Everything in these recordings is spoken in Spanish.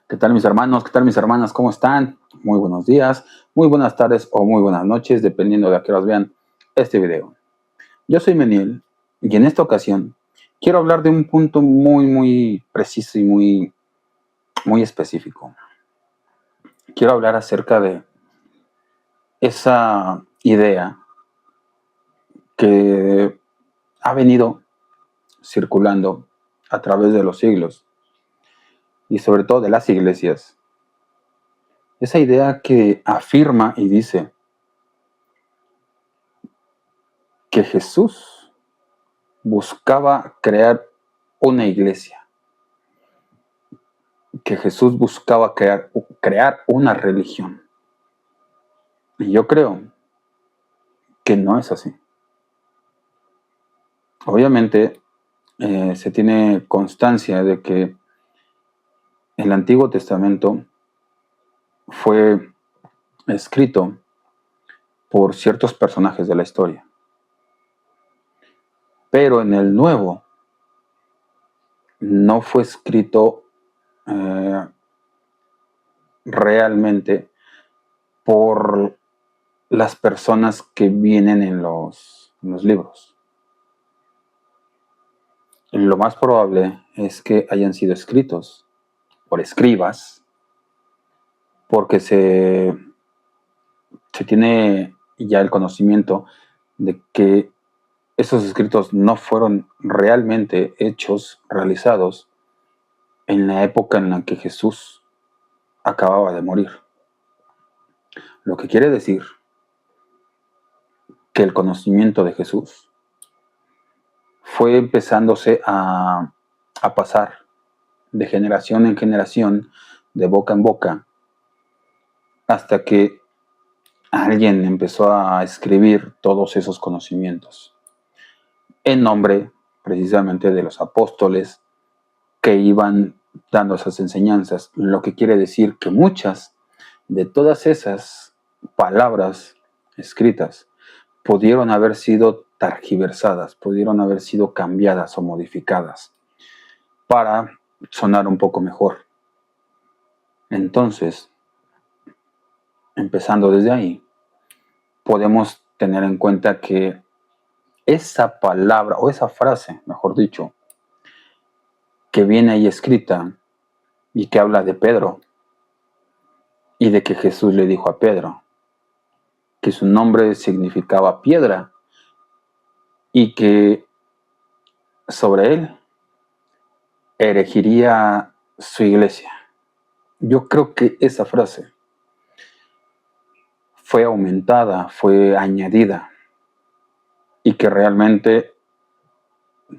¿Qué tal mis hermanos? ¿Qué tal mis hermanas? ¿Cómo están? Muy buenos días, muy buenas tardes o muy buenas noches, dependiendo de a qué horas vean este video. Yo soy Meniel y en esta ocasión quiero hablar de un punto muy preciso y muy específico. Quiero hablar acerca de esa idea que ha venido circulando a través de los siglos y sobre todo de las iglesias. Esa idea que afirma y dice que Jesús buscaba crear una iglesia, que Jesús buscaba crear una religión. Y yo creo que no es así. Obviamente se tiene constancia de que el Antiguo Testamento fue escrito por ciertos personajes de la historia. Pero en el Nuevo no fue escrito realmente por las personas que vienen en los libros. Lo más probable es que hayan sido escritos por escribas, porque se tiene ya el conocimiento de que esos escritos no fueron realmente hechos, realizados en la época en la que Jesús acababa de morir. Lo que quiere decir que el conocimiento de Jesús fue empezándose a pasar de generación en generación, de boca en boca, hasta que alguien empezó a escribir todos esos conocimientos en nombre precisamente de los apóstoles que iban dando esas enseñanzas, lo que quiere decir que muchas de todas esas palabras escritas pudieron haber sido tergiversadas, pudieron haber sido cambiadas o modificadas para sonar un poco mejor. Entonces, empezando desde ahí, podemos tener en cuenta que esa palabra, o esa frase, mejor dicho, que viene ahí escrita y que habla de Pedro, y de que Jesús le dijo a Pedro que su nombre significaba piedra y que sobre él erigiría su iglesia. Yo creo que esa frase fue aumentada, fue añadida, y que realmente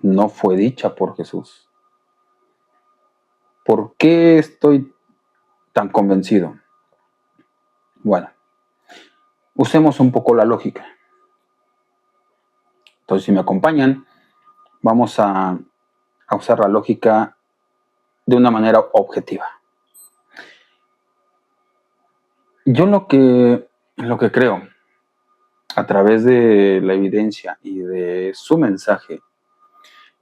no fue dicha por Jesús. ¿Por qué estoy tan convencido? Bueno, usemos un poco la lógica. Entonces, si me acompañan, vamos a usar la lógica de una manera objetiva. Yo lo que creo, a través de la evidencia y de su mensaje,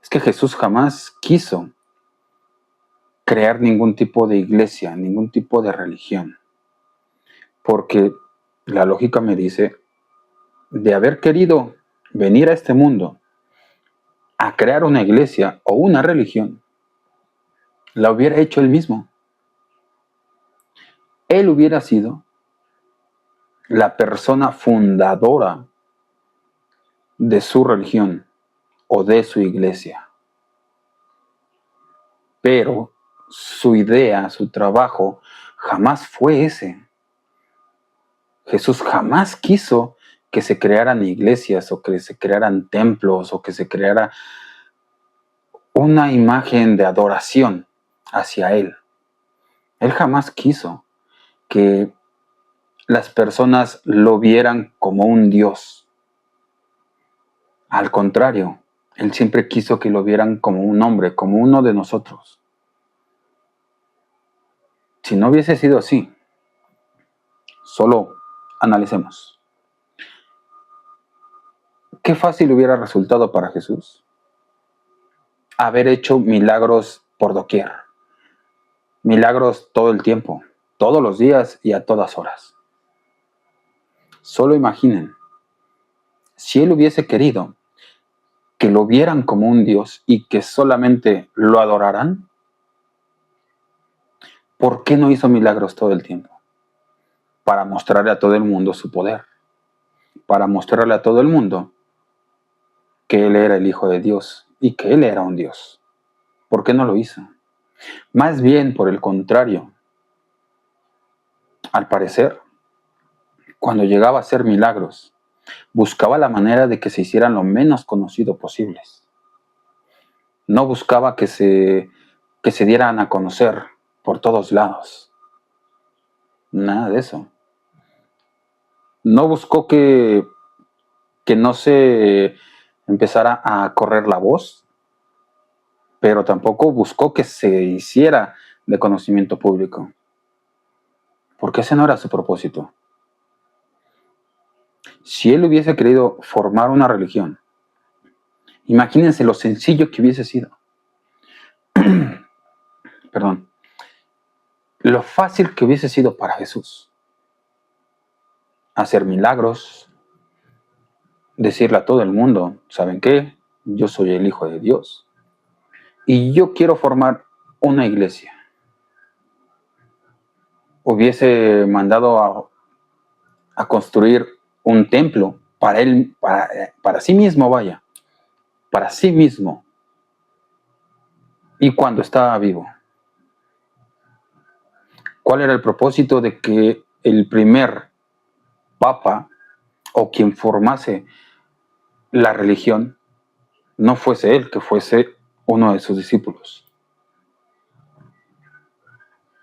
es que Jesús jamás quiso crear ningún tipo de iglesia, ningún tipo de religión. Porque la lógica me dice, de haber querido venir a este mundo a crear una iglesia o una religión, la hubiera hecho él mismo. Él hubiera sido la persona fundadora de su religión o de su iglesia. Pero su idea, su trabajo, jamás fue ese. Jesús jamás quiso que se crearan iglesias o que se crearan templos o que se creara una imagen de adoración hacia Él. Él jamás quiso que las personas lo vieran como un Dios. Al contrario, Él siempre quiso que lo vieran como un hombre, como uno de nosotros. Si no hubiese sido así, solo analicemos. Qué fácil hubiera resultado para Jesús haber hecho milagros por doquier. milagros todo el tiempo, todos los días y a todas horas. Solo imaginen, si Él hubiese querido que lo vieran como un Dios y que solamente lo adoraran, ¿por qué no hizo milagros todo el tiempo? Para mostrarle a todo el mundo su poder, para mostrarle a todo el mundo que Él era el Hijo de Dios y que Él era un Dios. ¿Por qué no lo hizo? Más bien, por el contrario, al parecer, cuando llegaba a hacer milagros, buscaba la manera de que se hicieran lo menos conocidos posibles. No buscaba que se dieran a conocer por todos lados. Nada de eso. No buscó que no se empezara a correr la voz, pero tampoco buscó que se hiciera de conocimiento público, porque ese no era su propósito. Si Él hubiese querido formar una religión, imagínense lo sencillo que hubiese sido. Perdón. Lo fácil que hubiese sido para Jesús hacer milagros, decirle a todo el mundo, ¿saben qué? Yo soy el Hijo de Dios y yo quiero formar una iglesia. Hubiese mandado a construir un templo para él, para sí mismo, vaya, para sí mismo. Y cuando estaba vivo, ¿cuál era el propósito de que el primer papa o quien formase la religión no fuese él, que fuese uno de sus discípulos?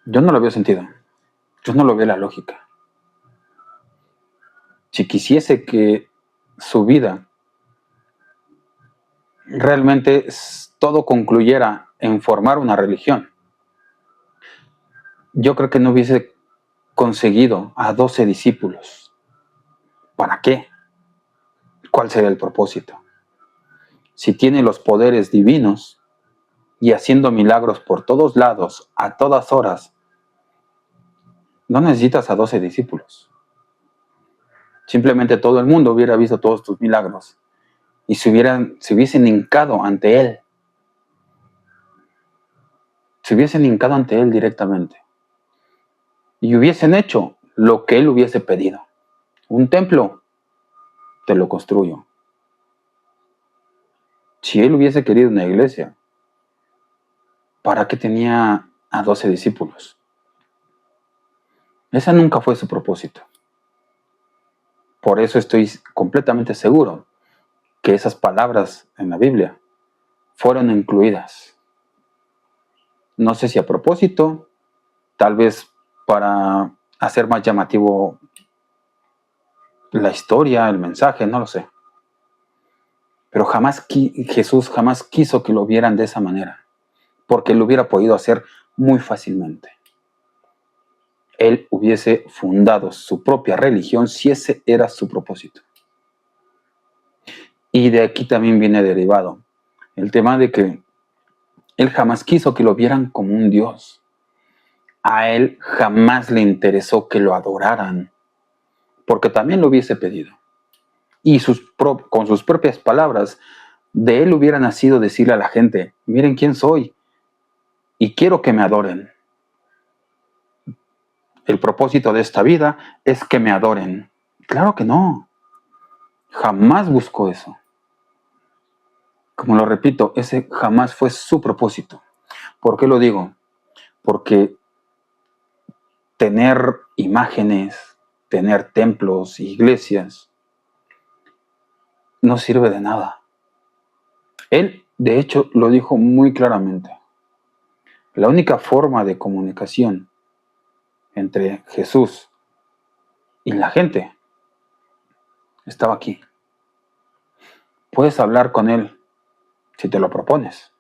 Yo no lo veo sentido. Yo no lo veo la lógica. Si quisiese que su vida realmente todo concluyera en formar una religión, yo creo que no hubiese conseguido a 12 discípulos. ¿Para qué? ¿Cuál sería el propósito? Si tiene los poderes divinos y haciendo milagros por todos lados, a todas horas, no necesitas a 12 discípulos. Simplemente todo el mundo hubiera visto todos tus milagros y se hubiesen hincado ante Él. Se hubiesen hincado ante Él directamente. Y hubiesen hecho lo que Él hubiese pedido. Un templo, te lo construyo. Si Él hubiese querido una iglesia, ¿para qué tenía a 12 discípulos? Ese nunca fue su propósito. Por eso estoy completamente seguro que esas palabras en la Biblia fueron incluidas. No sé si a propósito, tal vez para hacer más llamativo la historia, el mensaje, no lo sé. Pero Jesús jamás quiso que lo vieran de esa manera, porque lo hubiera podido hacer muy fácilmente. Él hubiese fundado su propia religión si ese era su propósito. Y de aquí también viene derivado el tema de que Él jamás quiso que lo vieran como un Dios. A Él jamás le interesó que lo adoraran, porque también lo hubiese pedido. Y con sus propias palabras, de Él hubiera nacido decirle a la gente, miren quién soy, y quiero que me adoren. El propósito de esta vida es que me adoren. Claro que no. Jamás buscó eso. Como lo repito, ese jamás fue su propósito. ¿Por qué lo digo? Porque tener imágenes, tener templos, iglesias, no sirve de nada. Él, de hecho, lo dijo muy claramente. La única forma de comunicación entre Jesús y la gente estaba aquí. Puedes hablar con Él si te lo propones.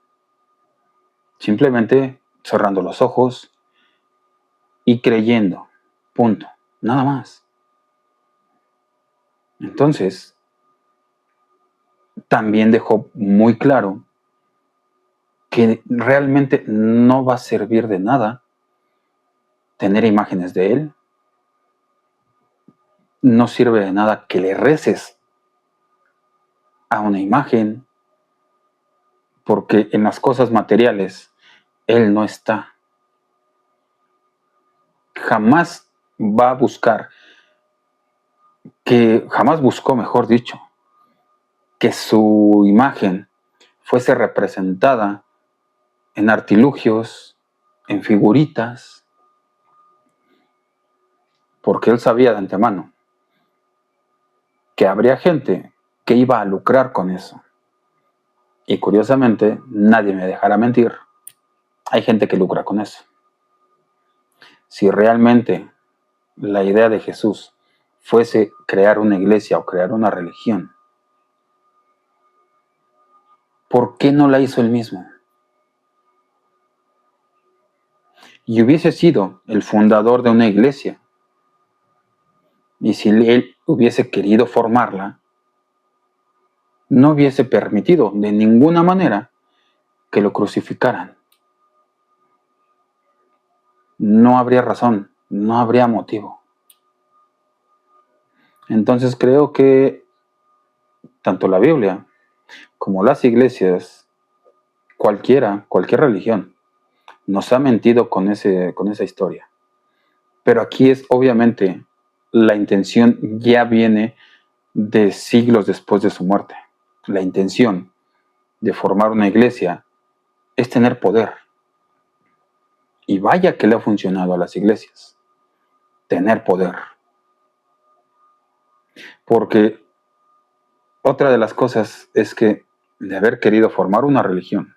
Simplemente cerrando los ojos y creyendo. Punto. Nada más. Entonces, también dejó muy claro que realmente no va a servir de nada tener imágenes de Él. No sirve de nada que le reces a una imagen, porque en las cosas materiales Él no está. Jamás va a buscar, jamás buscó, mejor dicho, que su imagen fuese representada en artilugios, en figuritas, porque Él sabía de antemano que habría gente que iba a lucrar con eso. Y curiosamente, nadie me dejará mentir, hay gente que lucra con eso. Si realmente la idea de Jesús fuese crear una iglesia o crear una religión, ¿por qué no la hizo Él mismo? Y hubiese sido el fundador de una iglesia, y si Él hubiese querido formarla, no hubiese permitido de ninguna manera que lo crucificaran. No habría razón, no habría motivo. Entonces creo que tanto la Biblia como las iglesias, cualquier religión, nos ha mentido con esa historia. Pero aquí es obviamente la intención ya viene de siglos después de su muerte. La intención de formar una iglesia es tener poder. Y vaya que le ha funcionado a las iglesias, tener poder. Porque otra de las cosas es que de haber querido formar una religión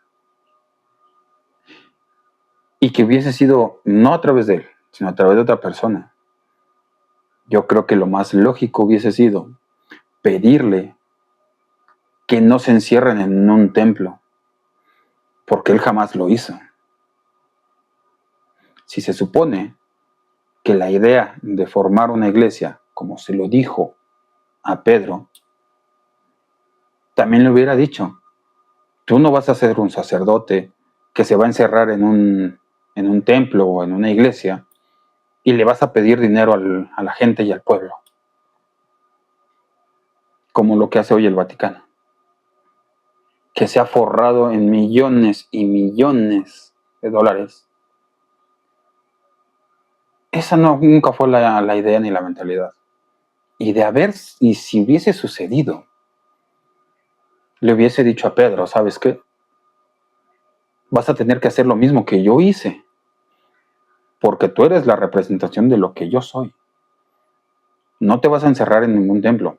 y que hubiese sido no a través de él, sino a través de otra persona, yo creo que lo más lógico hubiese sido pedirle que no se encierren en un templo, porque él jamás lo hizo. Si se supone que la idea de formar una iglesia, como se lo dijo a Pedro, también le hubiera dicho, tú no vas a ser un sacerdote que se va a encerrar en un templo o en una iglesia y le vas a pedir dinero a la gente y al pueblo, como lo que hace hoy el Vaticano, que se ha forrado en millones y millones de dólares. Esa nunca fue la idea ni la mentalidad. Y si hubiese sucedido, le hubiese dicho a Pedro, ¿sabes qué? Vas a tener que hacer lo mismo que yo hice, porque tú eres la representación de lo que yo soy. No te vas a encerrar en ningún templo.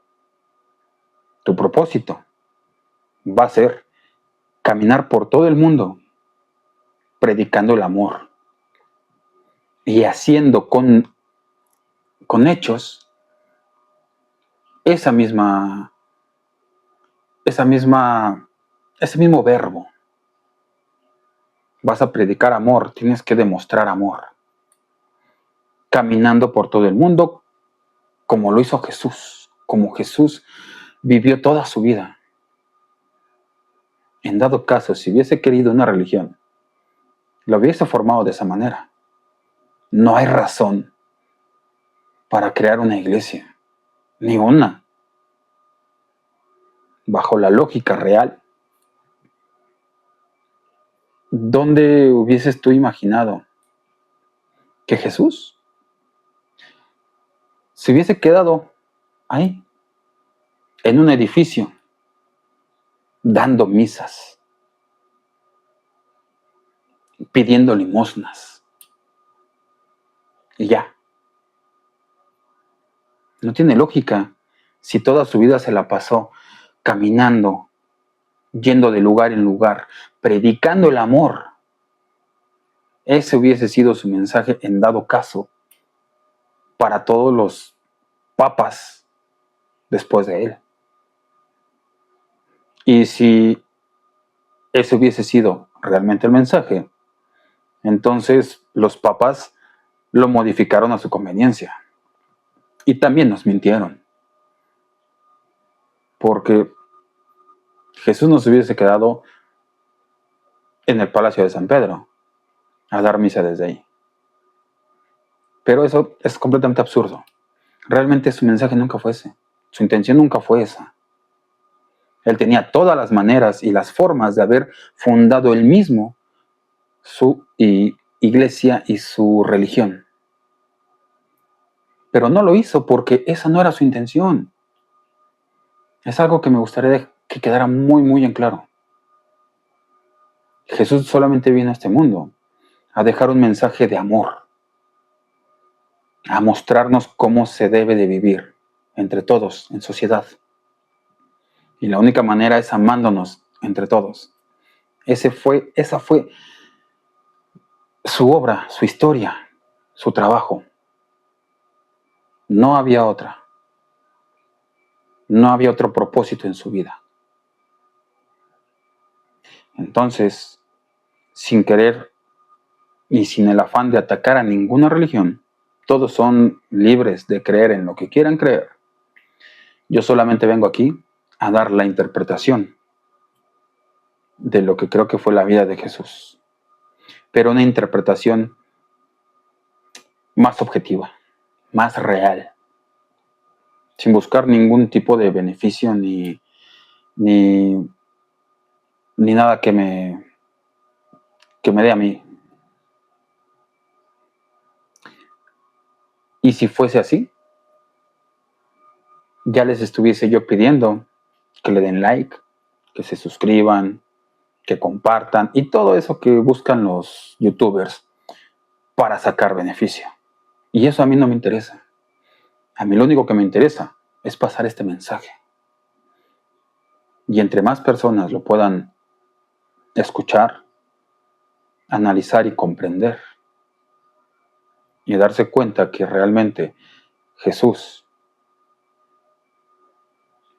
Tu propósito va a ser caminar por todo el mundo predicando el amor y haciendo con hechos ese mismo verbo. Vas a predicar amor, tienes que demostrar amor, caminando por todo el mundo como lo hizo Jesús, como Jesús vivió toda su vida. En dado caso, si hubiese querido una religión, lo hubiese formado de esa manera. No hay razón para crear una iglesia, ni una. Bajo la lógica real, ¿dónde hubieses tú imaginado que Jesús se hubiese quedado ahí, en un edificio, dando misas, pidiendo limosnas? Y ya. No tiene lógica si toda su vida se la pasó caminando, yendo de lugar en lugar, predicando el amor. Ese hubiese sido su mensaje en dado caso para todos los papas después de él. Y si ese hubiese sido realmente el mensaje, entonces los papas lo modificaron a su conveniencia. Y también nos mintieron. Porque Jesús no se hubiese quedado en el Palacio de San Pedro a dar misa desde ahí. Pero eso es completamente absurdo. Realmente su mensaje nunca fue ese. Su intención nunca fue esa. Él tenía todas las maneras y las formas de haber fundado él mismo su iglesia y su religión. Pero no lo hizo porque esa no era su intención. Es algo que me gustaría que quedara muy, muy en claro. Jesús solamente vino a este mundo a dejar un mensaje de amor, a mostrarnos cómo se debe de vivir entre todos, en sociedad. Y la única manera es amándonos entre todos. Esa fue su obra, su historia, su trabajo. No había otra. No había otro propósito en su vida. Entonces, sin querer y sin el afán de atacar a ninguna religión, todos son libres de creer en lo que quieran creer. Yo solamente vengo aquí a dar la interpretación de lo que creo que fue la vida de Jesús, pero una interpretación más objetiva, más real, sin buscar ningún tipo de beneficio ni nada que me dé a mí. Y si fuese así, ya les estuviese yo pidiendo que le den like, que se suscriban, que compartan y todo eso que buscan los youtubers para sacar beneficio. Y eso a mí no me interesa. A mí lo único que me interesa es pasar este mensaje. Y entre más personas lo puedan escuchar, analizar y comprender, y darse cuenta que realmente Jesús,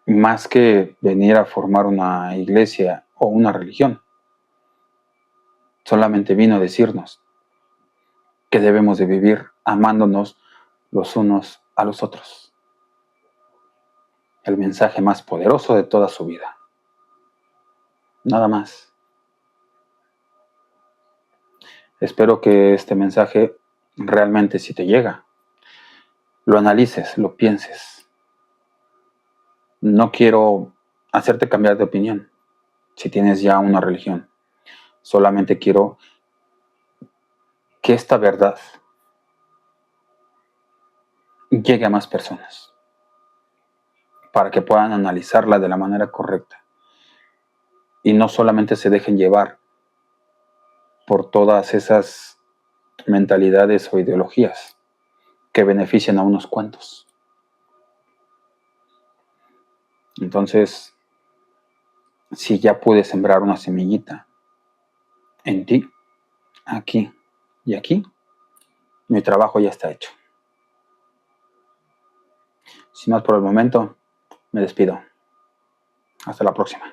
más que venir a formar una iglesia o una religión, solamente vino a decirnos que debemos de vivir amándonos los unos a los otros. El mensaje más poderoso de toda su vida. Nada más. Espero que este mensaje realmente, si te llega, lo analices, lo pienses. No quiero hacerte cambiar de opinión si tienes ya una religión. Solamente quiero que esta verdad llegue a más personas para que puedan analizarla de la manera correcta y no solamente se dejen llevar por todas esas mentalidades o ideologías que benefician a unos cuantos. Entonces, si ya pude sembrar una semillita en ti, aquí y aquí, mi trabajo ya está hecho. Sin más por el momento, me despido. Hasta la próxima.